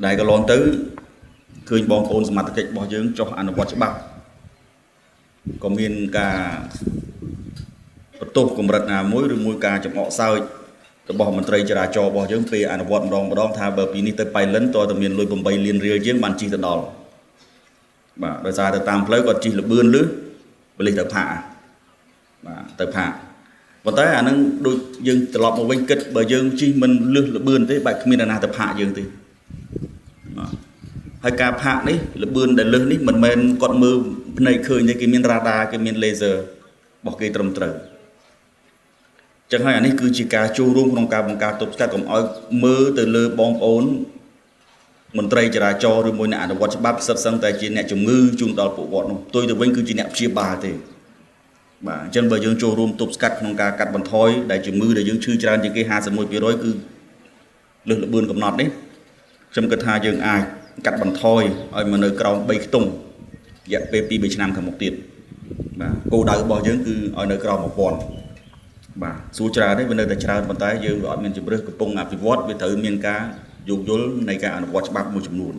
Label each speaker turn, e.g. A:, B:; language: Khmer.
A: ដែលក៏ឡងទៅឃើញបងប្អូនសមាជិករបស់យើងចុះអនុវត្តច្បាប់ក៏មានការបន្ទោសកម្រិតណាមួយឬមួយការចំអកសើចរបស់មន្ត្រីចរាចរណ៍របស់យើងពេលអនុវត្តម្ដងថាបើពីនេះទៅប៉ៃលិនតើតើមានលុយ8លានរៀលជាងបានជិះទៅដល់បាទដោយសារទៅតាមផ្លូវគាត់ជិះលបឿនលឺបលិសទៅផាកបាទទៅផាកប៉ុន្តែអានឹងដូចយើងត្រឡប់មកវិញគិតបើយើងជិះមិនលឺលបឿនទេបែបគ្មានអ្នកណាទៅផាកយើងទេបាទហើយការផាកនេះលបឿនដែលលឺនេះមិនមែនគាត់មើលភ្នែកឃើញទេគេមានរ៉ាដាគេមានលេស៊័ររបស់គេត្រឹមត្រូវចឹងហើយអានេះគឺជាការចូលរួមក្នុងការបង្ការទប់ស្កាត់កុំឲ្យមើលទៅលើបងប្អូនមន្ត្រីចរាចរណ៍ឬមួយអ្នកអនុវត្តច្បាប់សិតសឹងតែជាអ្នកជំងឺជូនដល់ពួកគាត់នោះផ្ទុយទៅវិញគឺជាអ្នកព្យាបាលទេបាទអញ្ចឹងបើយើងចូលរួមទប់ស្កាត់ក្នុងការកាត់បន្ថយដែលជំងឺដែលយើងឈឺច្រើនជាងគេ51%គឺលើសល្បឿនកំណត់នេះខ្ញុំគិតថាយើងអាចកាត់បន្ថយឲ្យមកនៅក្រោម3ខ្ទង់រយៈពេល2-3ឆ្នាំខាងមុខទៀតបាទគោលដៅរបស់យើងគឺឲ្យនៅក្រោម1000បាទសួរច្រើនទេវានៅតែច្រើនប៉ុន្តែយើងវាអត់មានជំរឿសកំពុងអភិវឌ្ឍវាត្រូវមានការយោគយល់នៃការអនុវត្តច្បាប់មួយចំនួន